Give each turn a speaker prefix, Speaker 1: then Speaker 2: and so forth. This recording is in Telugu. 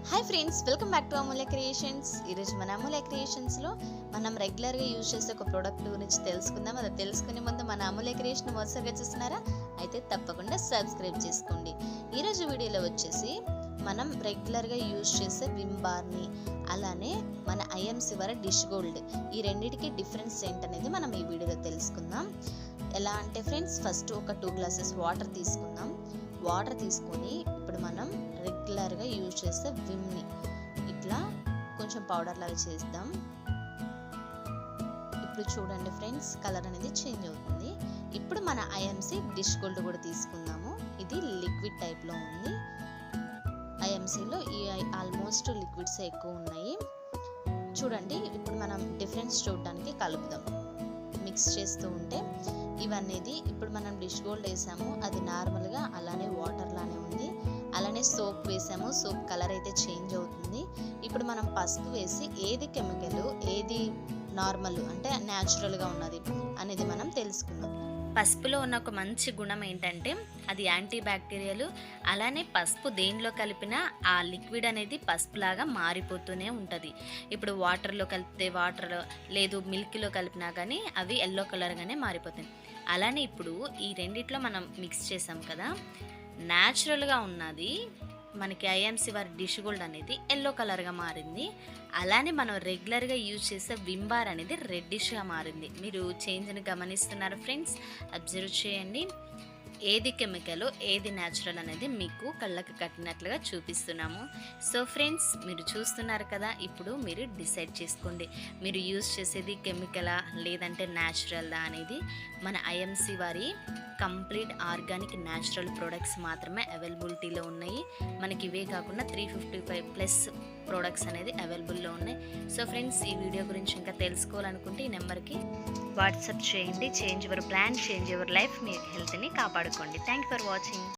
Speaker 1: Hi friends, welcome back to Amulya creations. ఈరోజు మన అమూల్య క్రియేషన్స్లో మనం రెగ్యులర్గా యూజ్ చేసే ఒక ప్రోడక్ట్ గురించి తెలుసుకుందాం. అది తెలుసుకునే ముందు మన అమూల్య క్రియేషన్ మొదటిసారిగా చూస్తున్నారా అయితే తప్పకుండా సబ్స్క్రైబ్ చేసుకోండి. ఈరోజు వీడియోలో వచ్చేసి మనం రెగ్యులర్గా యూజ్ చేసే విమ్ బార్ని, అలానే మన ఐఎంసి వారి డిష్ గోల్డ్, ఈ రెండింటికి డిఫరెన్స్ ఏంటనేది మనం ఈ వీడియోలో తెలుసుకుందాం. ఎలా అంటే ఫ్రెండ్స్, ఫస్ట్ ఒక 2 గ్లాసెస్ వాటర్ తీసుకుందాం. వాటర్ తీసుకొని ఇప్పుడు మనం రెగ్యులర్గా యూజ్ చేసే విమ్ని ఇట్లా కొంచెం పౌడర్ లాగా చేద్దాం. ఇప్పుడు చూడండి ఫ్రెండ్స్, కలర్ అనేది చేంజ్ అవుతుంది. ఇప్పుడు మన ఐఎంసి డిష్ గోల్డ్ కూడా తీసుకుందాము. ఇది లిక్విడ్ టైప్లో ఉంది. ఐఎంసిలో ఈ ఆల్మోస్ట్ లిక్విడ్స్ ఎక్కువ ఉన్నాయి. చూడండి, ఇప్పుడు మనం డిఫరెన్స్ చూడడానికి కలుపుదాం. మిక్స్ చేస్తూ ఉంటే ఇవన్నీ ఇప్పుడు మనం డిష్ గోల్డ్ వేసాము, అది నార్మల్గా అలానే వాటర్ లానే ఉంది. అలానే సోప్ వేసాము, సోప్ కలర్ అయితే చేంజ్ అవుతుంది. ఇప్పుడు మనం పసుపు వేసి ఏది కెమికల్, ఏది నార్మల్ అంటే న్యాచురల్గా ఉన్నది అనేది మనం తెలుసుకుందాం.
Speaker 2: పసుపులో ఉన్న ఒక మంచి గుణం ఏంటంటే అది యాంటీ బ్యాక్టీరియల్. అలానే పసుపు దేనిలో కలిపినా ఆ లిక్విడ్ అనేది పసుపులాగా మారిపోతూనే ఉంటుంది. ఇప్పుడు వాటర్లో కలిపితే వాటర్లో, లేదు మిల్క్లో కలిపినా కానీ అవి ఎల్లో కలర్గానే మారిపోతాయి. అలానే ఇప్పుడు ఈ రెండిట్లో మనం మిక్స్ చేసాం కదా, న్యాచురల్గా ఉన్నది మనకి ఐఎంసి వారి డిష్ గోల్డ్ అనేది ఎల్లో కలర్గా మారింది. అలానే మనం రెగ్యులర్గా యూజ్ చేసే విమ్ బార్ అనేది రెడ్డిష్గా మారింది. మీరు చేంజ్ని గమనిస్తున్నారు ఫ్రెండ్స్, అబ్జర్వ్ చేయండి. ఏది కెమికల్, ఏది న్యాచురల్ అనేది మీకు కళ్ళకి కట్టినట్లుగా చూపిస్తున్నాము. సో ఫ్రెండ్స్, మీరు చూస్తున్నారు కదా, ఇప్పుడు మీరు డిసైడ్ చేసుకోండి, మీరు యూజ్ చేసేది కెమికలా లేదంటే న్యాచురల్దా అనేది. మన ఐఎంసి వారి కంప్లీట్ ఆర్గానిక్ న్యాచురల్ ప్రోడక్ట్స్ మాత్రమే అవైలబిలిటీలో ఉన్నాయి. మనకి ఇవే కాకుండా 355+ ప్రోడక్ట్స్ అనేది అవైలబుల్లో ఉన్నాయి. సో ఫ్రెండ్స్, ఈ వీడియో గురించి ఇంకా తెలుసుకోవాలనుకుంటే ఈ నెంబర్కి వాట్సాప్ చేయండి. Change your plan, change your life. మీ హెల్త్ని కాపాడుకోండి. Thank you for watching.